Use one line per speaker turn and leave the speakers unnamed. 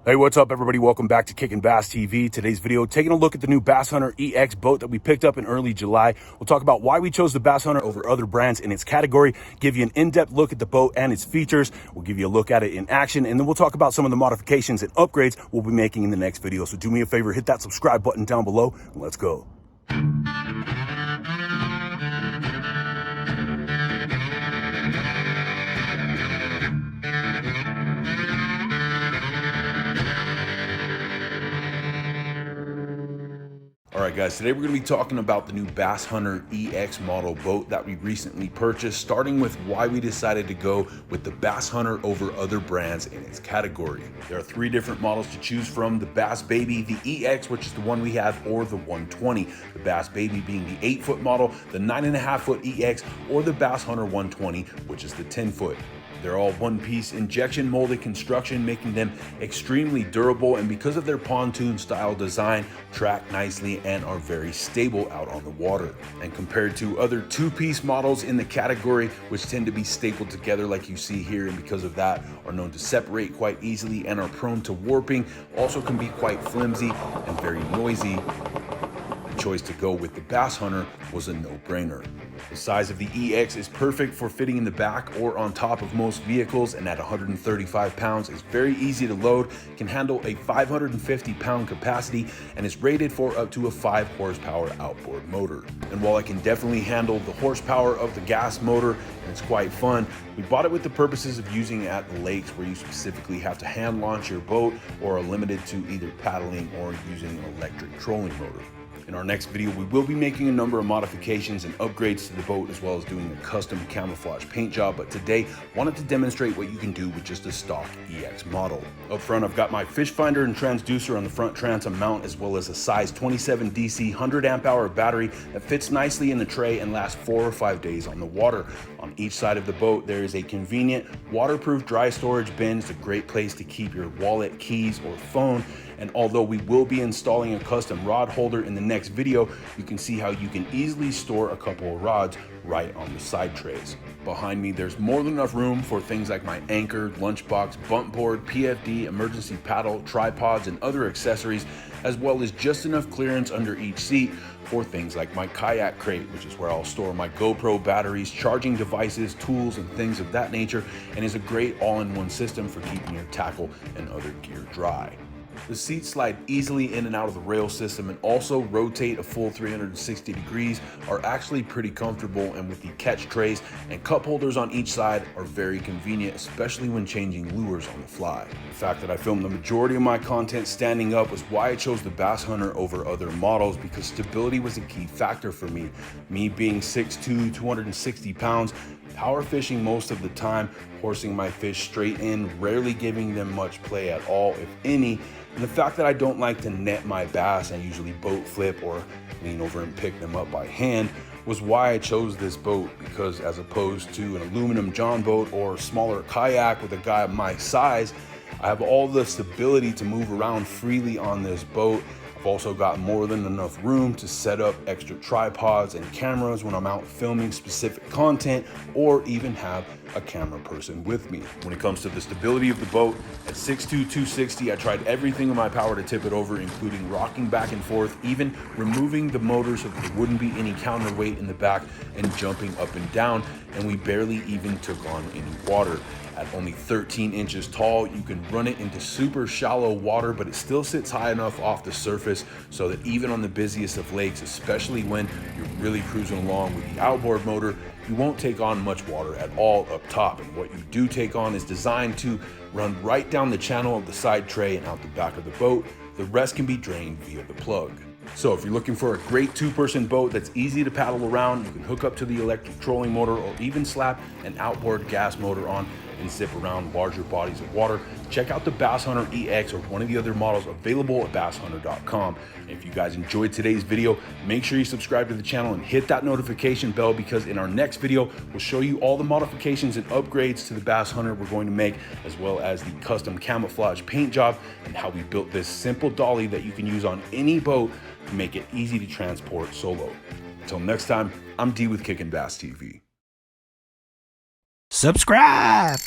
Hey, what's up, everybody? Welcome back to Kickin' Bass TV. Today's video, taking a look at the new Bass Hunter EX boat that we picked up in early July. We'll talk about why we chose the Bass Hunter over other brands in its category, give you an in-depth look at the boat and its features. We'll give you a look at it in action, and then we'll talk about some of the modifications and upgrades we'll be making in the next video. So do me a favor, hit that subscribe button down below, and let's go. All right, guys, today we're going to be talking about the new Bass Hunter EX model boat that we recently purchased, starting with why we decided to go with the Bass Hunter over other brands in its category. There are three different models to choose from: the Bass Baby, the EX, which is the one we have, or the 120. The Bass Baby being the 8-foot model, the 9.5-foot EX, or the Bass Hunter 120, which is the 10-foot. They're all one-piece injection molded construction, making them extremely durable, and because of their pontoon style design, track nicely and are very stable out on the water. And compared to other two-piece models in the category, which tend to be stapled together like you see here, and because of that are known to separate quite easily and are prone to warping, also can be quite flimsy and very noisy, the choice to go with the Bass Hunter was a no-brainer. The size of the EX is perfect for fitting in the back or on top of most vehicles, and at 135 pounds is very easy to load, can handle a 550-pound capacity, and is rated for up to a 5-horsepower outboard motor. And while I can definitely handle the horsepower of the gas motor, and it's quite fun, we bought it with the purposes of using it at the lakes where you specifically have to hand launch your boat or are limited to either paddling or using an electric trolling motor. In our next video, we will be making a number of modifications and upgrades to the boat, as well as doing a custom camouflage paint job, but today wanted to demonstrate what you can do with just a stock EX model. Up front, I've got my fish finder and transducer on the front transom mount, as well as a size 27 DC 100 amp hour battery that fits nicely in the tray and lasts 4 or 5 days on the water. On each side of the boat, there is a convenient waterproof dry storage bin. It's a great place to keep your wallet, keys, or phone. And although we will be installing a custom rod holder in the next video, you can see how you can easily store a couple of rods right on the side trays. Behind me, there's more than enough room for things like my anchor, lunchbox, bump board, PFD, emergency paddle, tripods, and other accessories, as well as just enough clearance under each seat for things like my kayak crate, which is where I'll store my GoPro batteries, charging devices, tools, and things of that nature, and is a great all-in-one system for keeping your tackle and other gear dry. The seats slide easily in and out of the rail system and also rotate a full 360 degrees, are actually pretty comfortable, and with the catch trays and cup holders on each side are very convenient, especially when changing lures on the fly. The fact that I filmed the majority of my content standing up was why I chose the Bass Hunter over other models, because stability was a key factor for me. Me being 6'2", 260 pounds, power fishing most of the time, horsing my fish straight in, rarely giving them much play at all, if any. And the fact that I don't like to net my bass, I usually boat flip or lean over and pick them up by hand, was why I chose this boat, because as opposed to an aluminum John boat or smaller kayak with a guy of my size, I have all the stability to move around freely on this boat. I've also got more than enough room to set up extra tripods and cameras when I'm out filming specific content, or even have a camera person with me. When it comes to the stability of the boat, at 6'2", 260, I tried everything in my power to tip it over, including rocking back and forth, even removing the motor so that there wouldn't be any counterweight in the back, and jumping up and down, and we barely even took on any water. At only 13 inches tall, you can run it into super shallow water, but it still sits high enough off the surface so that even on the busiest of lakes, especially when you're really cruising along with the outboard motor, you won't take on much water at all up top. And what you do take on is designed to run right down the channel of the side tray and out the back of the boat. The rest can be drained via the plug. So if you're looking for a great two-person boat that's easy to paddle around, you can hook up to the electric trolling motor or even slap an outboard gas motor on and zip around larger bodies of water, check out the Bass Hunter EX or one of the other models available at basshunter.com. If you guys enjoyed today's video, make sure you subscribe to the channel and hit that notification bell, because in our next video, we'll show you all the modifications and upgrades to the Bass Hunter we're going to make, as well as the custom camouflage paint job and how we built this simple dolly that you can use on any boat to make it easy to transport solo. Until next time, I'm D with Kickin' Bass TV.
Subscribe!